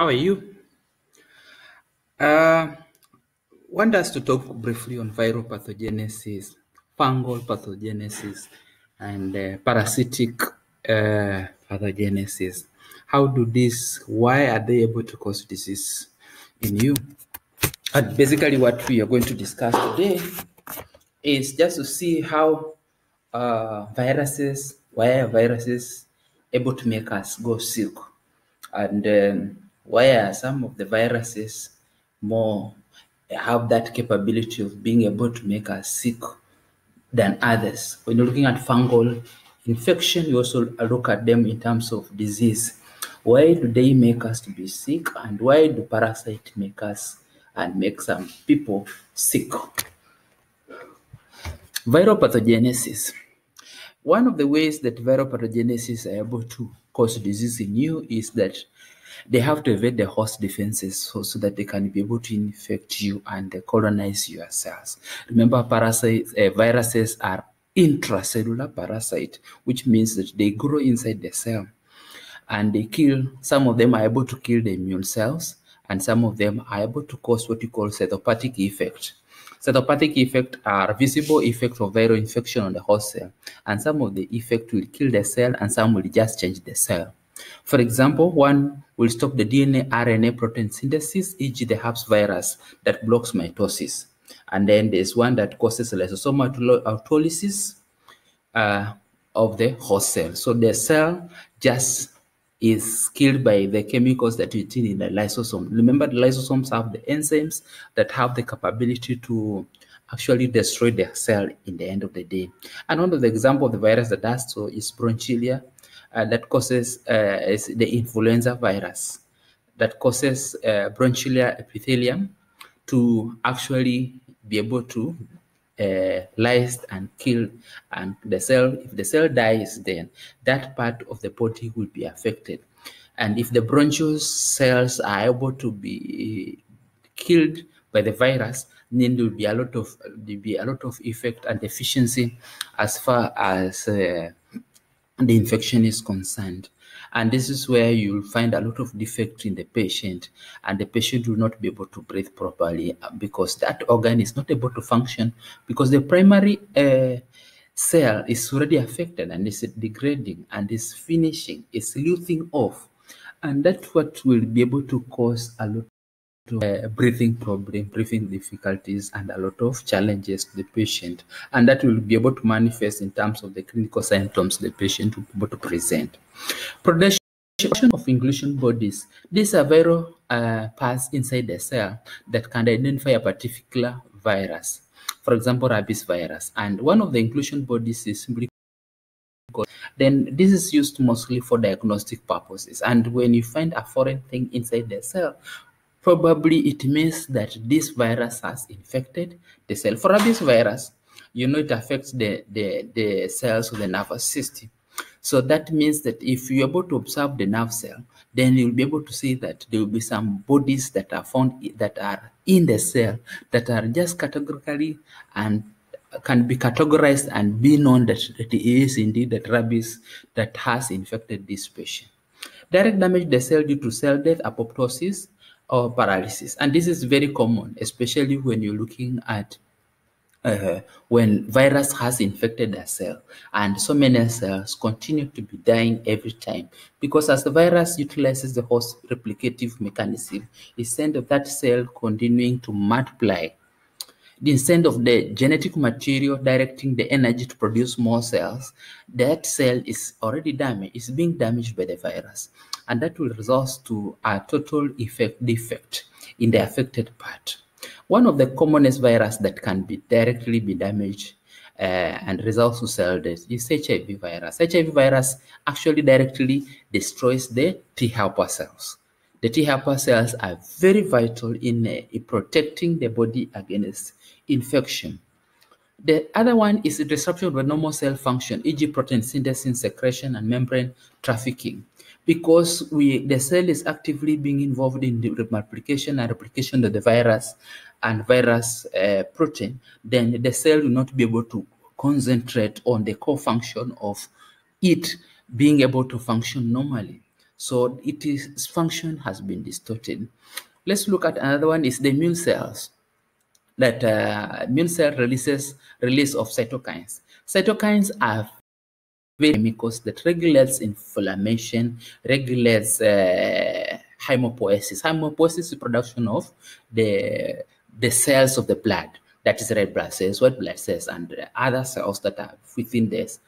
How are you? Uh, want us to talk briefly on viral pathogenesis, fungal pathogenesis, and parasitic pathogenesis. How do why are they able to cause disease in you? And basically what we are going to discuss today is just to see how why are viruses able to make us go sick? And why are some of the viruses more have that capability of being able to make us sick than others? When you're looking at fungal infection, you also look at them in terms of disease. Why do they make us to be sick, and why do parasites make us and make some people sick? Viral pathogenesis. One of the ways that viral pathogenesis are able to cause disease in you is that they have to evade the host defenses so that they can be able to infect you and colonize your cells. Remember, viruses are intracellular parasite, which means that they grow inside the cell and they kill. Some of them are able to kill the immune cells, and some of them are able to cause what you call cytopathic effect. Cytopathic effect are visible effects of viral infection on the host cell, and some of the effect will kill the cell and some will just change the cell. For example, one will stop the DNA RNA protein synthesis, e.g. the herpes virus that blocks mitosis. And then there's one that causes lysosomal autolysis of the host cell. So the cell just is killed by the chemicals that you see in the lysosome. Remember, the lysosomes have the enzymes that have the capability to actually destroy the cell in the end of the day. And one of the examples of the virus that does so is bronchilia, that causes is the influenza virus that causes bronchial epithelium to actually be able to lyse and kill, and the cell, if the cell dies, then that part of the body will be affected. And if the bronchial cells are able to be killed by the virus, then there will be a lot of effect and efficiency as far as the infection is concerned. And this is where you'll find a lot of defect in the patient, and the patient will not be able to breathe properly because that organ is not able to function because the primary cell is already affected and is degrading and is finishing, is losing off. And that's what will be able to cause a lot breathing problem, breathing difficulties, and a lot of challenges to the patient. And that will be able to manifest in terms of the clinical symptoms the patient will be able to present. Production of inclusion bodies. These are viral parts inside the cell that can identify a particular virus. For example, rabies virus. And one of the inclusion bodies is simply called. Then this is used mostly for diagnostic purposes. And when you find a foreign thing inside the cell, probably it means that this virus has infected the cell. For rabies virus, you know it affects the cells of the nervous system. So that means that if you're able to observe the nerve cell, then you'll be able to see that there will be some bodies that are found that are in the cell that are just categorically and can be categorized and be known that it is indeed that rabies that has infected this patient. Direct damage to the cell due to cell death, apoptosis, or paralysis. And this is very common, especially when you're looking at when virus has infected a cell, and so many cells continue to be dying every time because as the virus utilizes the host replicative mechanism, instead of that cell continuing to multiply, instead of the genetic material directing the energy to produce more cells, that cell is already damaged, is being damaged by the virus, and that will result to a total defect in the affected part. One of the commonest viruses that can directly be damaged and results to cell death is HIV virus. HIV virus actually directly destroys the T helper cells. The T helper cells are very vital in protecting the body against infection. The other one is the disruption of the normal cell function, e.g. protein synthesis, secretion, and membrane trafficking. Because the cell is actively being involved in the multiplication and replication of the virus and virus protein, then the cell will not be able to concentrate on the core function of it being able to function normally. So its function has been distorted. Let's look at another one is the immune cells. That immune cell release of cytokines. Cytokines are chemicals that regulates inflammation, regulates hemopoiesis. Hemopoiesis is the production of the cells of the blood, that is red blood cells, white blood cells, and other cells that are within this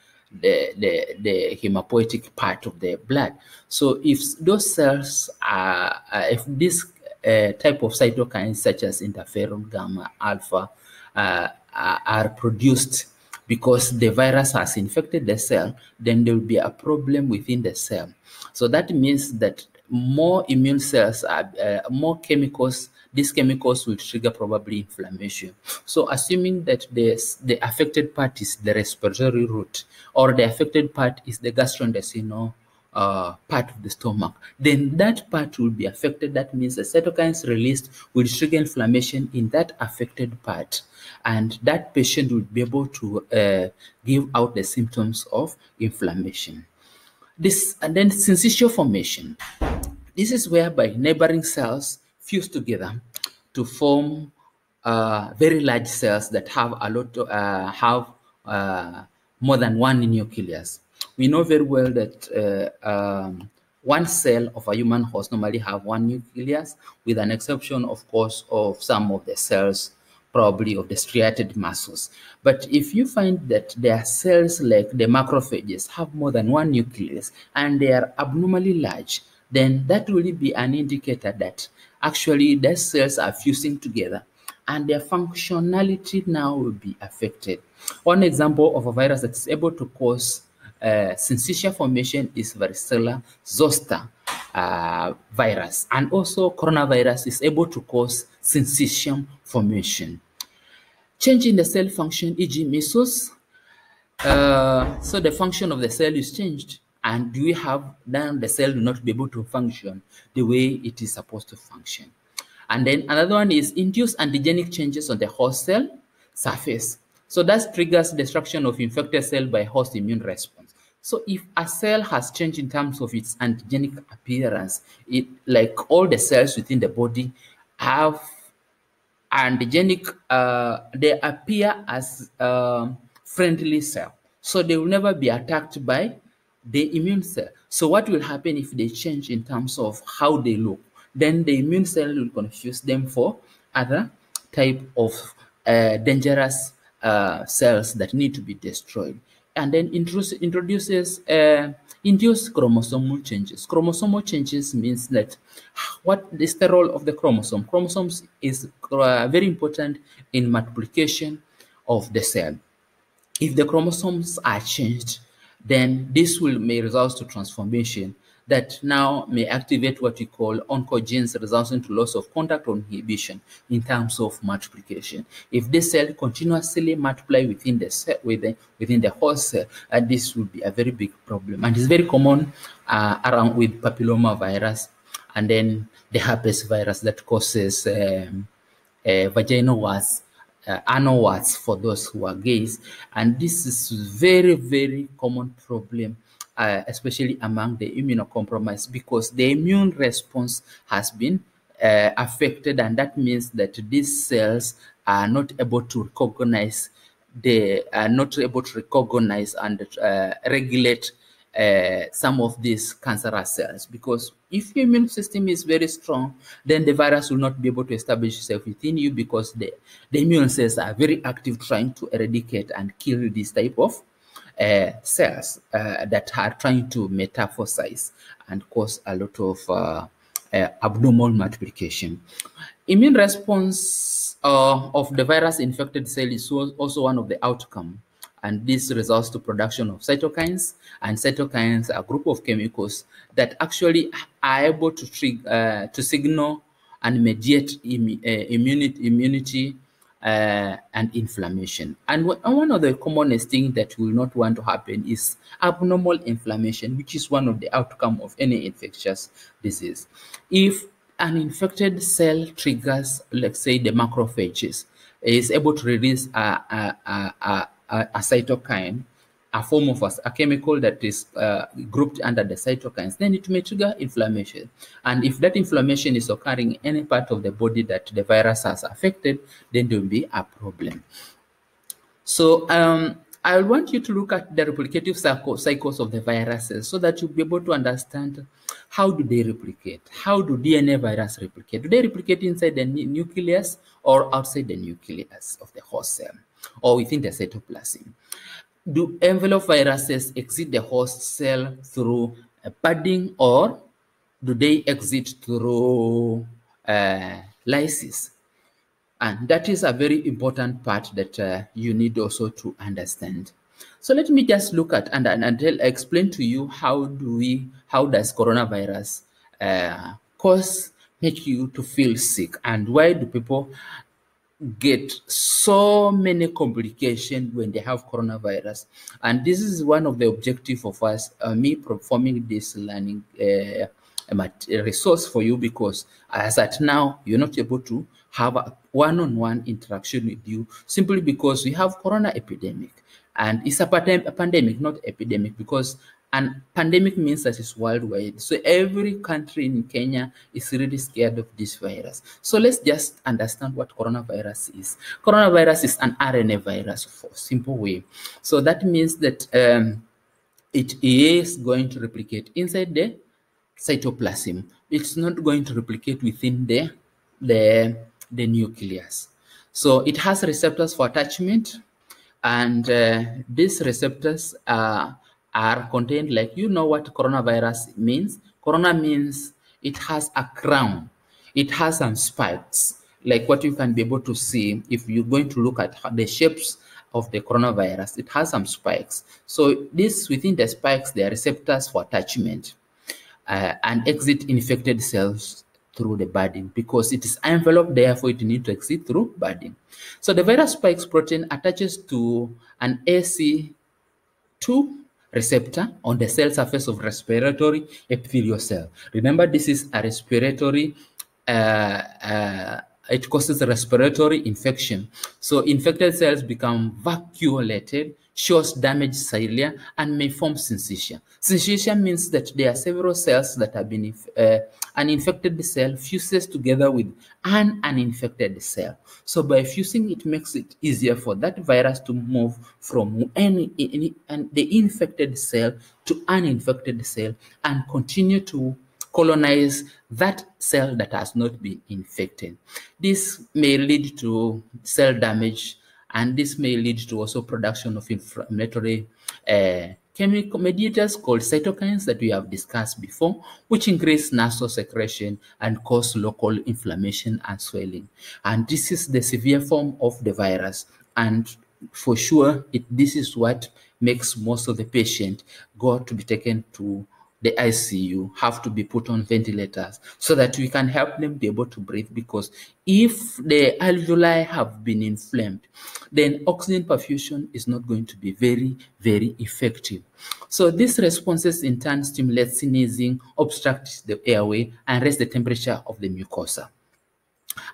the hemopoietic part of the blood. So if those cells are, if this type of cytokines such as interferon, gamma, alpha are produced because the virus has infected the cell, then there will be a problem within the cell. So that means that more immune cells are more chemicals. These chemicals will trigger probably inflammation. So assuming that the affected part is the respiratory route, or the affected part is the gastrointestinal part of the stomach, then that part will be affected. That means the cytokines released will trigger inflammation in that affected part, and that patient will be able to give out the symptoms of inflammation. This and then syncytial formation. This is whereby neighboring cells fuse together to form very large cells that have a lot more than one nucleus. We know very well that one cell of a human host normally have one nucleus, with an exception, of course, of some of the cells probably of the striated muscles. But if you find that there are cells like the macrophages have more than one nucleus and they are abnormally large, then that will be an indicator that actually the cells are fusing together and their functionality now will be affected. One example of a virus that is able to cause syncytial formation is varicella zoster virus, and also coronavirus is able to cause syncytial formation. Change in the cell function, e.g. measles, so the function of the cell is changed, and we have then the cell will not be able to function the way it is supposed to function. And then another one is induced antigenic changes on the host cell surface. So that triggers destruction of infected cell by host immune response. So if a cell has changed in terms of its antigenic appearance, it like all the cells within the body have antigenic, they appear as friendly cell. So they will never be attacked by the immune cell. So what will happen if they change in terms of how they look? Then the immune cell will confuse them for other type of dangerous cells that need to be destroyed. And then introduces induced chromosomal changes. Chromosomal changes means that what is the role of the chromosome? Chromosomes is very important in multiplication of the cell. If the chromosomes are changed, then this may result to transformation that now may activate what we call oncogenes, resulting to loss of contact or inhibition in terms of multiplication. If this cell continuously multiply within the cell, within the host cell, this will be a very big problem, and it's very common around with papilloma virus, and then the herpes virus that causes vaginal warts, anal warts for those who are gays, and this is very, very common problem, especially among the immunocompromised, because the immune response has been affected, and that means that these cells are not able to recognize, they are not able to recognize and regulate some of these cancerous cells, because if your immune system is very strong, then the virus will not be able to establish itself within you, because the immune cells are very active trying to eradicate and kill this type of cells that are trying to metamorphosize and cause a lot of abnormal multiplication. Immune response of the virus infected cell is also one of the outcome, and this results to production of cytokines, and cytokines are a group of chemicals that actually are able to signal and mediate immunity and inflammation. And one of the commonest things that will not want to happen is abnormal inflammation, which is one of the outcome of any infectious disease. If an infected cell triggers, let's say, the macrophages, is able to release a cytokine a form of a chemical that is grouped under the cytokines, then it may trigger inflammation. And if that inflammation is occurring in any part of the body that the virus has affected, then there will be a problem. So I want you to look at the replicative cycles of the viruses so that you'll be able to understand how do they replicate. How do DNA virus replicate? Do they replicate inside the nucleus or outside the nucleus of the host cell or within the cytoplasm? Do envelope viruses exit the host cell through budding or do they exit through lysis? And that is a very important part that you need also to understand. So let me just look at and explain to you how does coronavirus make you to feel sick, and why do people get so many complications when they have coronavirus. And this is one of the objectives of us, me performing this learning resource for you, because as at now, you're not able to have a one-on-one interaction with you simply because we have corona epidemic. And it's a pandemic, not epidemic, because and pandemic means that it's worldwide. So every country in Kenya is really scared of this virus. So let's just understand what coronavirus is. Coronavirus is an RNA virus, for a simple way. So that means that it is going to replicate inside the cytoplasm. It's not going to replicate within the nucleus. So it has receptors for attachment, and these receptors are contained, like, you know what coronavirus means. Corona means it has a crown. It has some spikes, like what you can be able to see if you're going to look at the shapes of the coronavirus. It has some spikes. So this, within the spikes, there are receptors for attachment and exit infected cells through the budding, because it is enveloped, therefore it needs to exit through budding. So the virus spikes protein attaches to an AC2 receptor on the cell surface of respiratory epithelial cell. Remember, this is a respiratory, it causes a respiratory infection. So infected cells become vacuolated, shows damaged cilia, and may form syncytia. Syncytia means that there are several cells that have been, an infected cell fuses together with an uninfected cell. So by fusing, it makes it easier for that virus to move from the infected cell to uninfected cell and continue to colonize that cell that has not been infected. This may lead to cell damage, and this may lead to also production of inflammatory chemical mediators called cytokines that we have discussed before, which increase nasal secretion and cause local inflammation and swelling. And this is the severe form of the virus. And for sure, this is what makes most of the patient go to be taken to the ICU, have to be put on ventilators so that we can help them be able to breathe, because if the alveoli have been inflamed, then oxygen perfusion is not going to be very, very effective. So these responses in turn stimulate sneezing, obstruct the airway, and raise the temperature of the mucosa.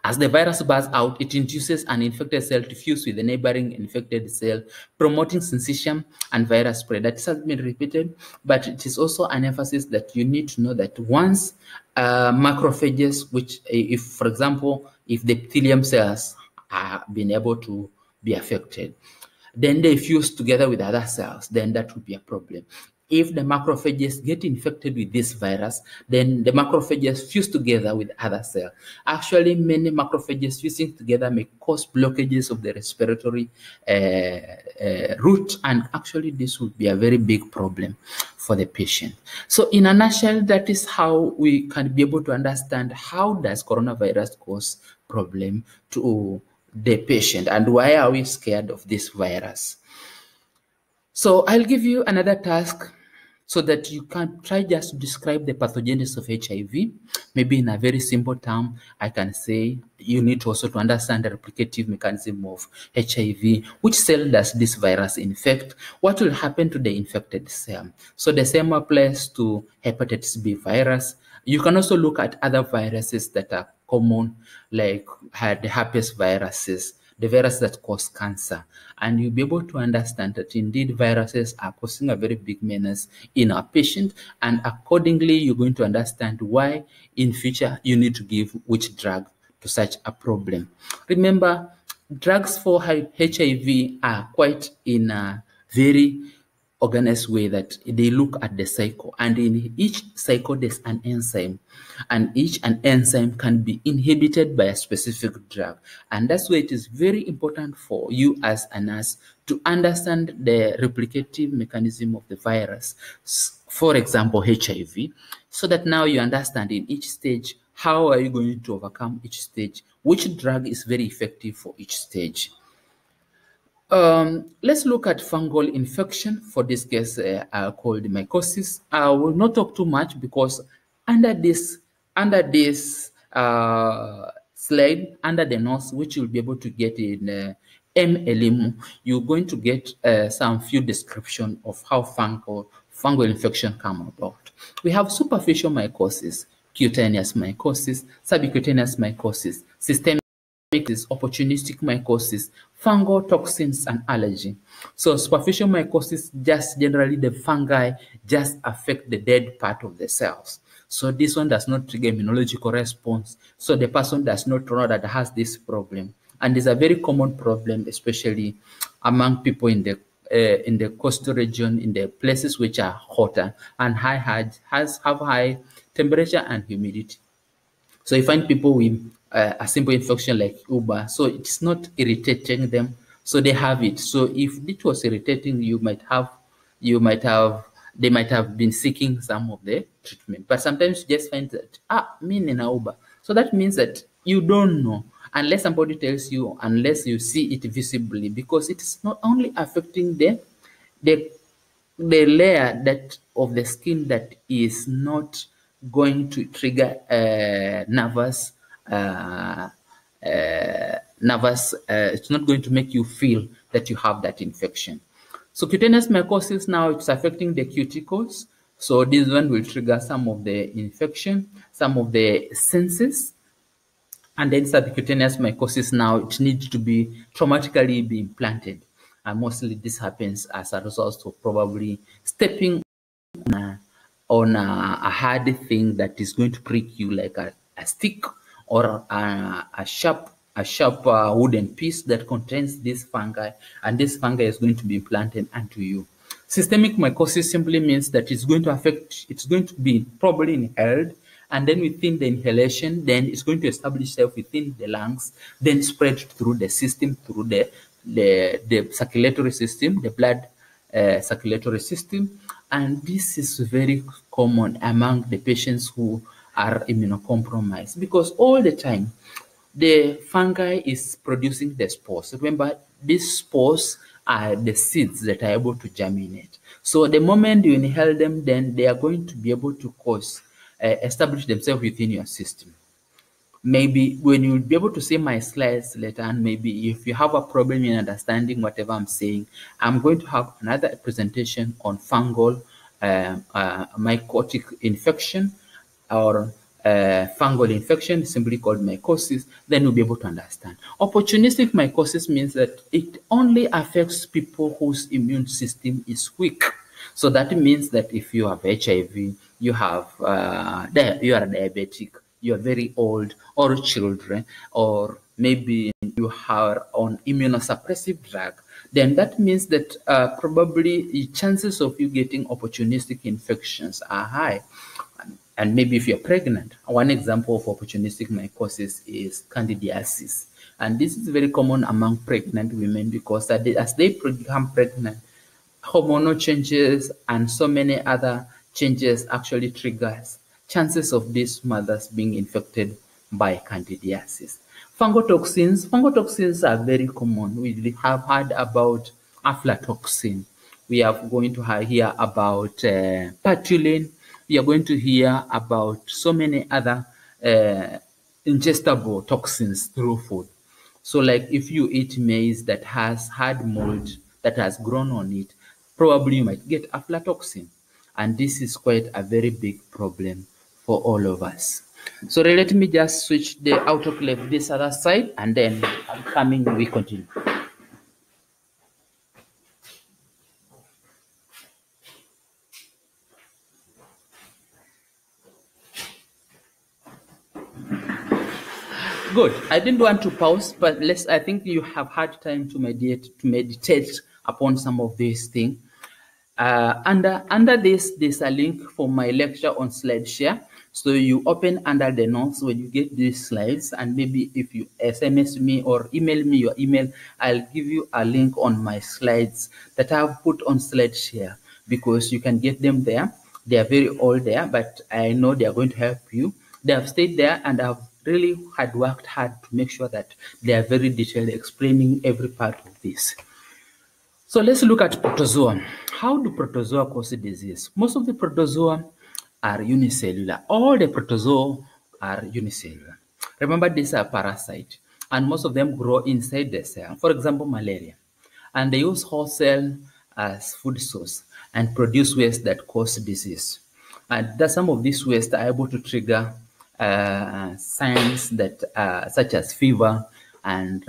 As the virus bursts out, it induces an infected cell to fuse with the neighboring infected cell, promoting syncytium and virus spread. That has been repeated, but it is also an emphasis that you need to know that once macrophages, which, if, for example, if the epithelium cells are being able to be affected, then they fuse together with other cells, then that would be a problem. If the macrophages get infected with this virus, then the macrophages fuse together with other cells. Actually, many macrophages fusing together may cause blockages of the respiratory route, and actually this would be a very big problem for the patient. So in a nutshell, that is how we can be able to understand how does coronavirus cause problem to the patient, and why are we scared of this virus. So I'll give you another task so that you can try just to describe the pathogenesis of HIV. Maybe in a very simple term, I can say you need also to understand the replicative mechanism of HIV. Which cell does this virus infect? What will happen to the infected cell? So the same applies to hepatitis B virus. You can also look at other viruses that are common, like the herpes viruses the virus that cause cancer. And you'll be able to understand that indeed viruses are causing a very big menace in our patient. And accordingly, you're going to understand why in future you need to give which drug to such a problem. Remember, drugs for HIV are quite in a very organized way that they look at the cycle, and in each cycle there's an enzyme, and each an enzyme can be inhibited by a specific drug. And that's why it is very important for you as a nurse to understand the replicative mechanism of the virus, for example HIV, so that now you understand in each stage how are you going to overcome each stage, which drug is very effective for each stage. Let's look at fungal infection. For this case, called mycosis. I will not talk too much because under this slide, under the nose, which you'll be able to get in MLM, you're going to get some few description of how fungal infection come about. We have superficial mycosis, cutaneous mycosis, subcutaneous mycosis, systemic mycosis, opportunistic mycosis, fungal toxins, and allergy. So superficial mycosis, just generally the fungi just affect the dead part of the cells. So this one does not trigger immunological response. So the person does not know that has this problem. And it's a very common problem, especially among people in the coastal region, in the places which are hotter and have high temperature and humidity. So you find people with a simple infection like Uber, so it's not irritating them, so they have it. So if it was irritating, they might have been seeking some of the treatment. But sometimes you just find that me in Uber. So that means that you don't know unless somebody tells you, unless you see it visibly, because it's not only affecting the the layer that of the skin that is not going to trigger it's not going to make you feel that you have that infection. So cutaneous mycosis, now it's affecting the cuticles. So this one will trigger some of the infection, some of the senses. And then subcutaneous mycosis, now it needs to be traumatically be implanted. And mostly this happens as a result of probably stepping on a hard thing that is going to prick you, like a stick or a sharp wooden piece that contains this fungi, and this fungi is going to be implanted onto you. Systemic mycosis simply means that it's going to be probably inhaled, and then within the inhalation, then it's going to establish itself within the lungs, then spread through the system, through the circulatory system, the blood circulatory system. And this is very common among the patients who are immunocompromised, because all the time the fungi is producing the spores. Remember, these spores are the seeds that are able to germinate. So the moment you inhale them, then they are going to be able to establish themselves within your system. Maybe when you'll be able to see my slides later, and maybe if you have a problem in understanding whatever I'm saying, I'm going to have another presentation on fungal mycotic infection, or fungal infection, simply called mycosis. Then you'll be able to understand. Opportunistic mycosis means that it only affects people whose immune system is weak. So that means that if you have HIV, you are diabetic, you are very old, or children, or maybe you are on immunosuppressive drug, then that means that probably the chances of you getting opportunistic infections are high. And maybe if you're pregnant, one example of opportunistic mycosis is candidiasis. And this is very common among pregnant women, because as they become pregnant, hormonal changes and so many other changes actually triggers chances of these mothers being infected by candidiasis. Fungotoxins are very common. We have heard about aflatoxin. We are going to hear about patulin. We are going to hear about so many other ingestible toxins through food. So like if you eat maize that has had mold that has grown on it, probably you might get aflatoxin. And this is quite a very big problem for all of us. So let me just switch the autoclave this other side, and then I'm coming, we continue. Good. I didn't want to pause, but I think you have had time to meditate upon some of these things. Under this, there's a link for my lecture on SlideShare. So you open under the notes when you get these slides, and maybe if you SMS me or email me your email, I'll give you a link on my slides that I've put on SlideShare, because you can get them there. They are very old there, but I know they are going to help you. They have stayed there, and I've really worked hard to make sure that they are very detailed, explaining every part of this. So let's look at protozoa. How do protozoa cause disease? Most of the protozoa are unicellular. All the protozoa are unicellular. Remember, these are parasites, and most of them grow inside the cell. For example, malaria. And they use host cell as food source and produce waste that cause disease. And some of these waste are able to trigger signs that such as fever and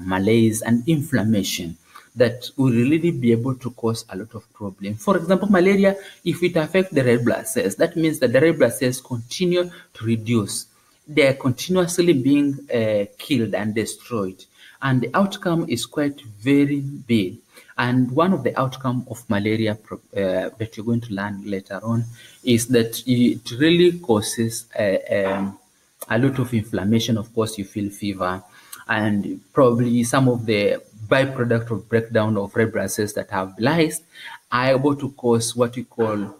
malaise and inflammation that will really be able to cause a lot of problems. For example, malaria, if it affects the red blood cells, that means that the red blood cells continue to reduce. They are continuously being killed and destroyed. And the outcome is quite very big. And one of the outcomes of malaria that you're going to learn later on is that it really causes a lot of inflammation. Of course, you feel fever, and probably some of the byproduct of breakdown of red blood cells that have lyse are able to cause what we call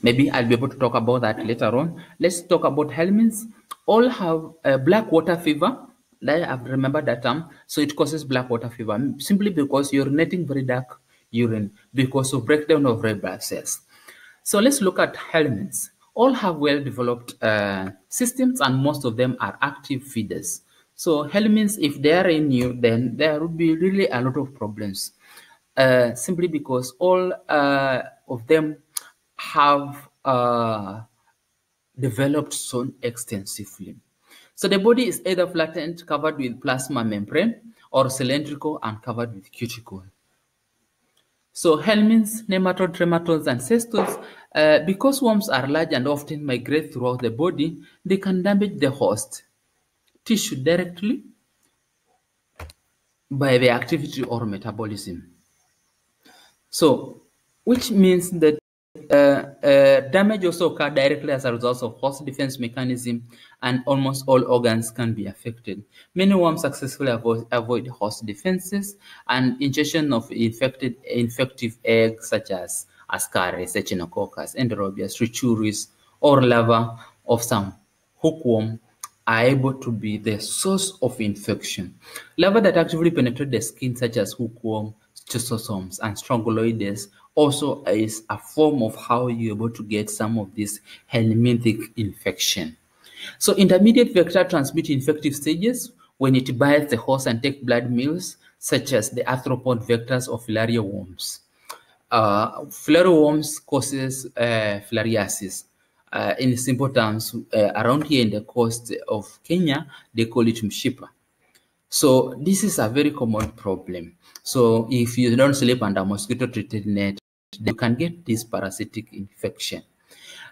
maybe I'll be able to talk about that later on. Let's talk about helminths. All have black water fever. I've remembered that term. So it causes black water fever simply because you're urinating very dark urine because of breakdown of red blood cells. So let's look at helminths. All have well-developed systems, and most of them are active feeders. So helminths, if they are in you, then there would be really a lot of problems, simply because all of them have developed so extensively. So the body is either flattened, covered with plasma membrane, or cylindrical and covered with cuticle. So helminths, nematodes, trematodes, and cestodes, because worms are large and often migrate throughout the body, they can damage the host tissue directly by the activity or metabolism. So, which means that damage also occurs directly as a result of host defense mechanism, and almost all organs can be affected. Many worms successfully avoid host defenses, and ingestion of infective eggs such as Ascaris, Echinococcus, Enterobius, Trichuris, or larvae of some hookworm are able to be the source of infection. Larvae that actively penetrate the skin, such as hookworm, schistosomes, and strongyloides, also is a form of how you're able to get some of this helminthic infection. So intermediate vector transmit infective stages when it bites the host and take blood meals, such as the arthropod vectors of filarial worms. Filarial worms causes filariasis. In simple terms, around here in the coast of Kenya, they call it mshipa. So this is a very common problem. So if you don't sleep under mosquito-treated net, you can get this parasitic infection.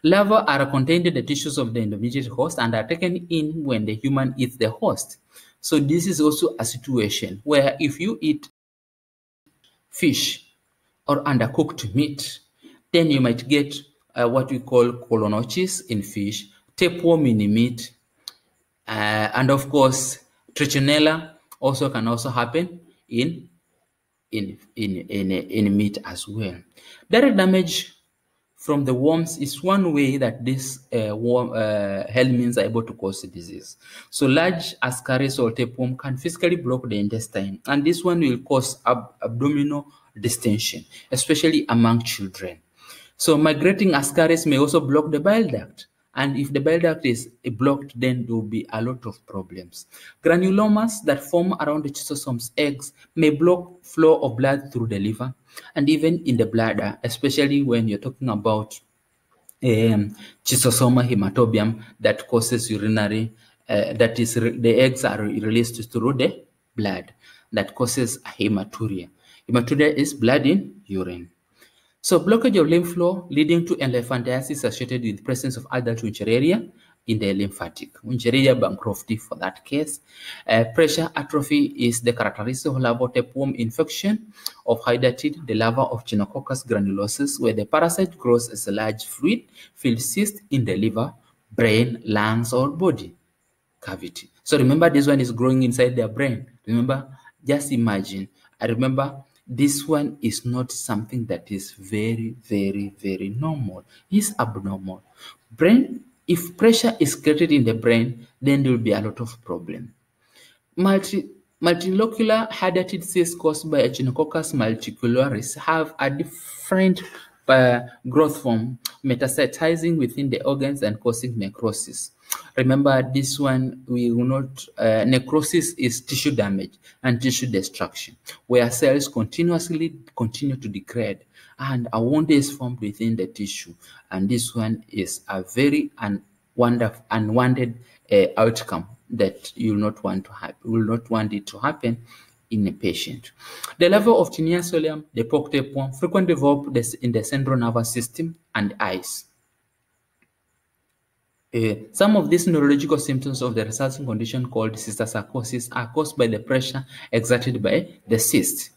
Larvae are contained in the tissues of the intermediate host and are taken in when the human eats the host. So this is also a situation where if you eat fish or undercooked meat, then you might get what we call colonosis in fish, tapeworm in meat, and of course, trichinella also can also happen in meat as well. Direct damage from the worms is one way that these helminths are able to cause disease. So large Ascaris or tapeworm can physically block the intestine, and this one will cause abdominal distension, especially among children. So migrating Ascaris may also block the bile duct, And if the bile duct is blocked, then there will be a lot of problems. Granulomas that form around the schistosome's eggs may block flow of blood through the liver and even in the bladder, especially when you're talking about schistosoma hematobium that causes urinary, the eggs are released through the blood that causes hematuria. Hematuria is blood in urine. So blockage of lymph flow leading to elephantiasis associated with the presence of adult Wuchereria in the lymphatic. Wuchereria bancrofti for that case. Pressure atrophy is the characteristic of larval tapeworm infection of hydatid, the larva of Chinnococcus granulosus, where the parasite grows as a large fluid-filled cyst in the liver, brain, lungs, or body cavity. So remember, this one is growing inside their brain. Remember, just imagine. I remember this one is not something that is very, very, very normal. It's abnormal. Brain, if pressure is created in the brain, then there will be a lot of problem. Multilocular hydatid cysts caused by Echinococcus multicularis have a different growth form, metastasizing within the organs and causing necrosis. Remember, this one, we will not, necrosis is tissue damage and tissue destruction, where cells continue to degrade and a wound is formed within the tissue. And this one is a very unwanted outcome that you will not want to happen, will not want it to happen in a patient. The level of tinea solium, the pock tapeworm, frequently develop in the central nervous system and eyes. Some of these neurological symptoms of the resulting condition called cysticercosis are caused by the pressure exerted by the cyst.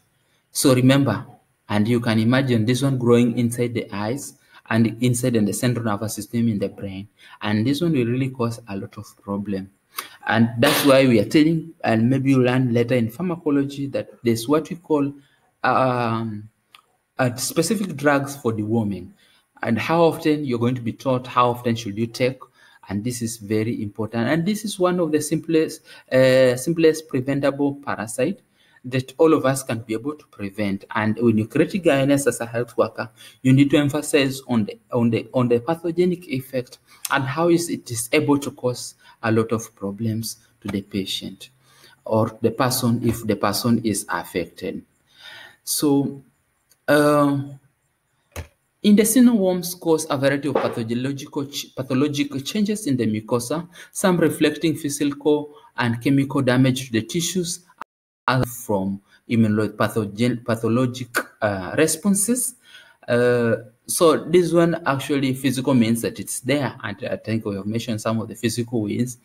So remember, and you can imagine this one growing inside the eyes and inside in the central nervous system in the brain, and this one will really cause a lot of problem. And that's why we are telling, and maybe you learn later in pharmacology, that there's what we call specific drugs for deworming, and how often you're going to be taught how often should you take, and this is very important. And this is one of the simplest preventable parasite that all of us can be able to prevent. And when you create guidance as a health worker, you need to emphasize on the pathogenic effect and how it is able to cause a lot of problems to the patient or the person if the person is affected. So intestinal worms cause a variety of pathological changes in the mucosa, some reflecting physical and chemical damage to the tissues, others from pathologic responses. So this one actually physical means that it's there, and I think we have mentioned some of the physical ways.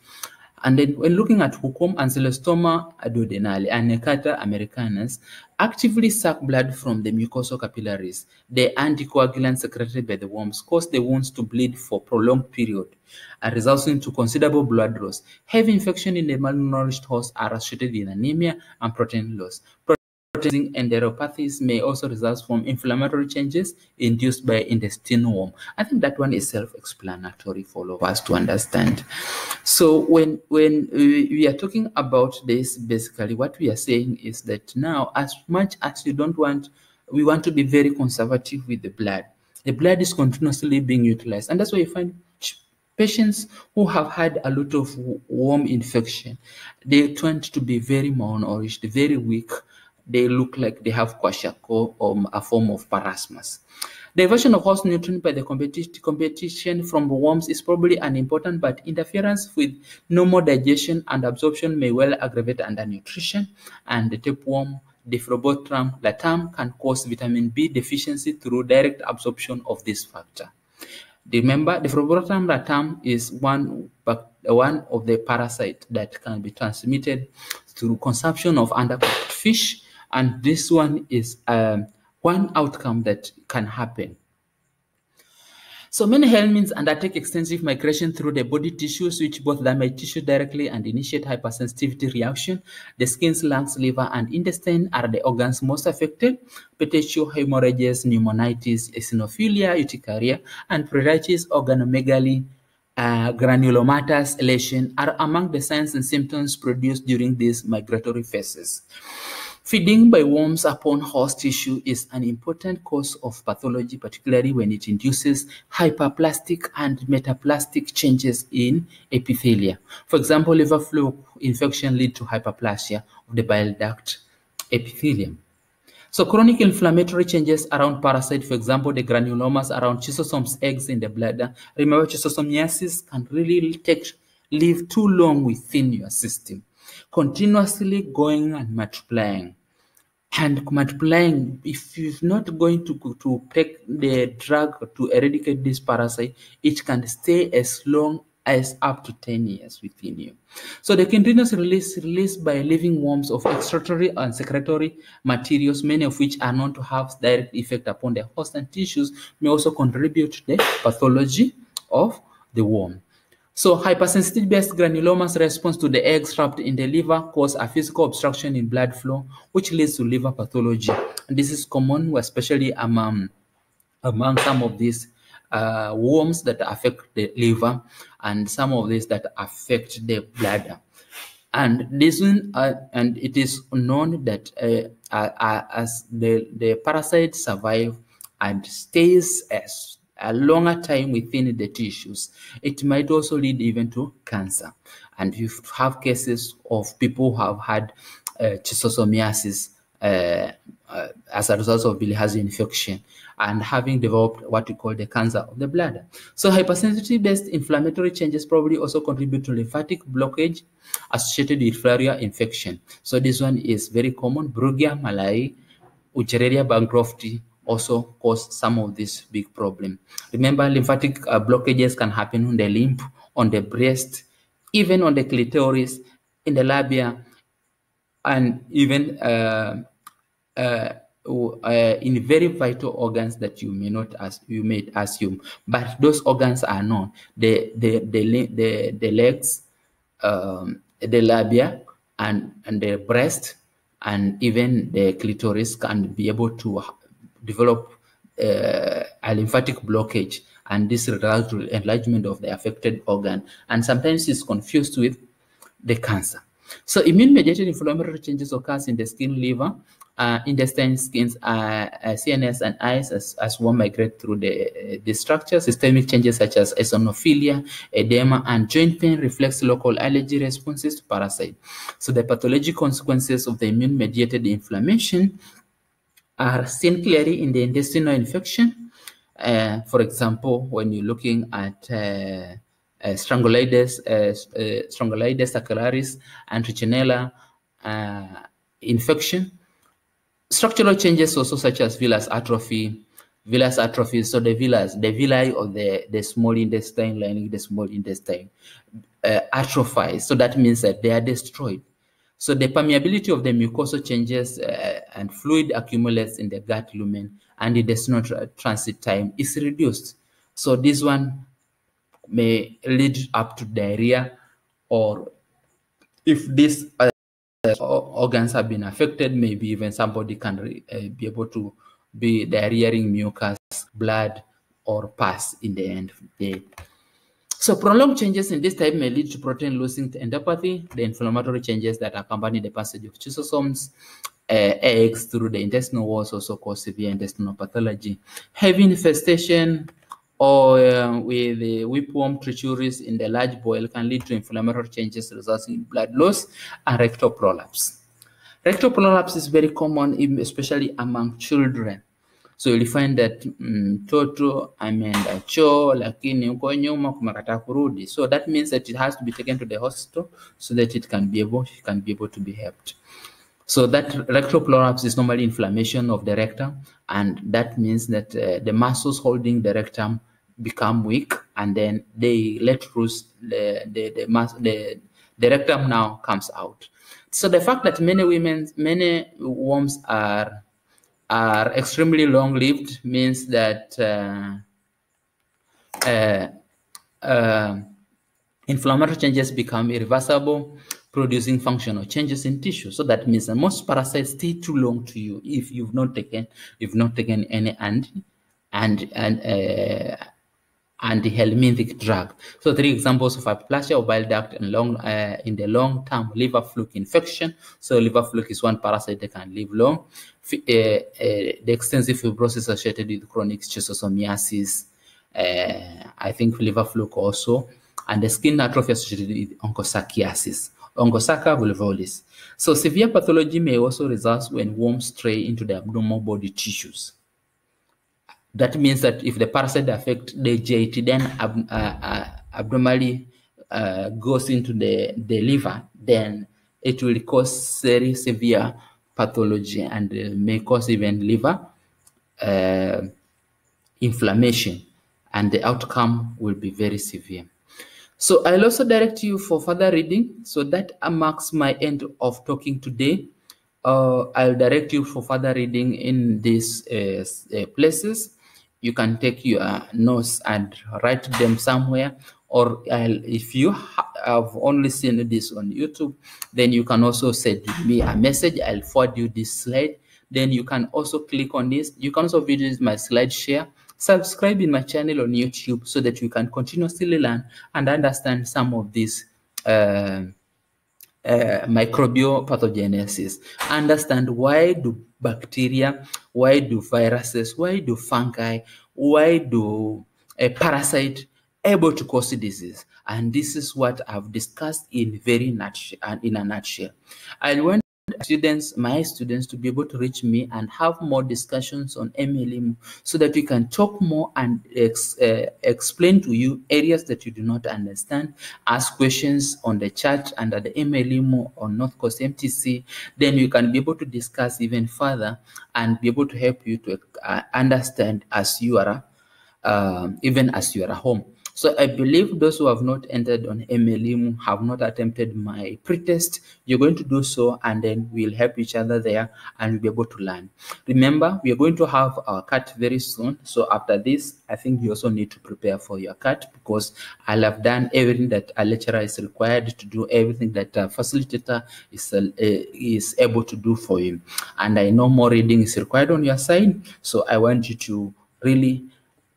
And then when looking at hookworm, Ancylostoma duodenale and Necata americanus actively suck blood from the mucosal capillaries. The anticoagulants secreted by the worms cause the wounds to bleed for prolonged period and resulting to considerable blood loss. Heavy infection in the malnourished host are associated with anemia and protein loss. Enteropathies may also result from inflammatory changes induced by intestinal worm. I think that one is self-explanatory for all of us to understand. So when we are talking about this, basically what we are saying is that now, as much as we want to be very conservative with the blood. The blood is continuously being utilized, and that's why you find patients who have had a lot of worm infection, they tend to be very malnourished, very weak. They look like they have kwashiorkor or a form of parasmus. Diversion of host nutrient by the competition from worms is probably unimportant, but interference with normal digestion and absorption may well aggravate undernutrition, and the tapeworm Diphyllobothram latam can cause vitamin B deficiency through direct absorption of this factor. Remember, Diphyllobothram latam is one of the parasites that can be transmitted through consumption of undercooked fish, and this one is one outcome that can happen. So many helminths undertake extensive migration through the body tissues, which both damage tissue directly and initiate hypersensitivity reaction. The skin's lungs, liver, and intestine are the organs most affected. Petechial hemorrhages, pneumonitis, eosinophilia, urticaria, and pruritus, organomegaly, granulomatous lesion are among the signs and symptoms produced during these migratory phases. Feeding by worms upon host tissue is an important cause of pathology, particularly when it induces hyperplastic and metaplastic changes in epithelia. For example, liver fluke infection lead to hyperplasia of the bile duct epithelium. So chronic inflammatory changes around parasite, for example, the granulomas around schistosomes eggs in the bladder. Remember, schistosomiasis can really live too long within your system, continuously going and multiplying. And multiplying, if you're not going to take the drug to eradicate this parasite, it can stay as long as up to 10 years within you. So the continuous release by living worms of excretory and secretory materials, many of which are known to have direct effect upon the host and tissues, may also contribute to the pathology of the worm. So hypersensitivity-based granulomas response to the eggs trapped in the liver cause a physical obstruction in blood flow, which leads to liver pathology. And this is common, especially among some of these worms that affect the liver and some of these that affect the bladder. And this one, and it is known that as the parasite survive and stays as a longer time within the tissues, it might also lead even to cancer. And you have cases of people who have had schistosomiasis as a result of bilharzia infection and having developed what we call the cancer of the bladder. So hypersensitivity-based inflammatory changes probably also contribute to lymphatic blockage associated with filarial infection. So this one is very common. Brugia malaria, Wuchereria bancrofti also cause some of this big problem. Remember, lymphatic blockages can happen on the lymph, on the breast, even on the clitoris, in the labia, and even in very vital organs that you may assume, but those organs are known. The legs, the labia, and the breast, and even the clitoris can be able to develop a lymphatic blockage, and this results to enlargement of the affected organ, and sometimes it's confused with the cancer. So immune-mediated inflammatory changes occurs in the skin, liver, intestine, skins, CNS, and eyes as one migrate through the structure. Systemic changes such as eosinophilia, edema, and joint pain reflects local allergy responses to parasite. So the pathologic consequences of the immune-mediated inflammation are seen clearly in the intestinal infection. For example, when you're looking at Strongyloides sacchariaris and Trichinella infection. Structural changes also such as villus atrophy. So the villi of the small intestine lining the small intestine atrophy. So that means that they are destroyed. So the permeability of the mucosa changes and fluid accumulates in the gut lumen, and the intestinal transit time is reduced. So this one may lead up to diarrhea, or if these organs have been affected, maybe even somebody can be able to be diarrheaing mucus, blood, or pus in the end of the day. So prolonged changes in this type may lead to protein losing to enteropathy, the inflammatory changes that accompany the passage of schistosomes eggs through the intestinal walls also cause severe intestinal pathology. Heavy infestation or with the whipworm Trichuris in the large bowel can lead to inflammatory changes resulting in blood loss and rectal prolapse. Rectal prolapse is very common, especially among children. So you'll find that mtoto ameenda choo lakini huko nyuma kumekataa kurudi. So that means that it has to be taken to the hospital so that it can be able to be helped. So that rectal prolapse is normally inflammation of the rectum, and that means that the muscles holding the rectum become weak, and then they let loose the rectum now comes out. So the fact that many worms are extremely long-lived means that inflammatory changes become irreversible, producing functional changes in tissue. So that means that most parasites stay too long to you if you've not taken any and the helminthic drug. So 3 examples of hyperplasia of bile duct and in the long-term liver fluke infection. So liver fluke is one parasite that can live long. The extensive fibrosis associated with chronic schistosomiasis, I think liver fluke also, and the skin atrophy associated with onchocerciasis, Onchocerca volvulus. So severe pathology may also result when worms stray into the abnormal body tissues. That means that if the parasite affects the GIT, then abnormally goes into the liver, then it will cause very severe pathology and may cause even liver inflammation, and the outcome will be very severe. So I'll also direct you for further reading. So that marks my end of talking today. I'll direct you for further reading in these places. You can take your notes and write them somewhere, or if you have only seen this on YouTube, then you can also send me a message. I'll forward you this slide. Then you can also click on this. You can also visit my slide share. Subscribe in my channel on YouTube so that you can continuously learn and understand some of these microbial pathogenesis. Understand why do bacteria, why do viruses, why do fungi, why do a parasite able to cause disease. And this is what I've discussed in a nutshell. I want my students to be able to reach me and have more discussions on MLM so that we can talk more and explain to you areas that you do not understand, ask questions on the chat under the MLM or North Coast MTC. Then you can be able to discuss even further and be able to help you to understand as you are even as you are at home. So I believe those who have not entered on MLM have not attempted my pretest. You're going to do so, and then we'll help each other there and we'll be able to learn. Remember, we are going to have our cut very soon. So after this, I think you also need to prepare for your cut, because I'll have done everything that a lecturer is required to do, everything that a facilitator is able to do for you. And I know more reading is required on your side. So I want you to really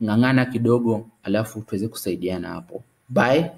ng'ang'ana kidogo, alafu tuweze kusaidiana hapo. Bye.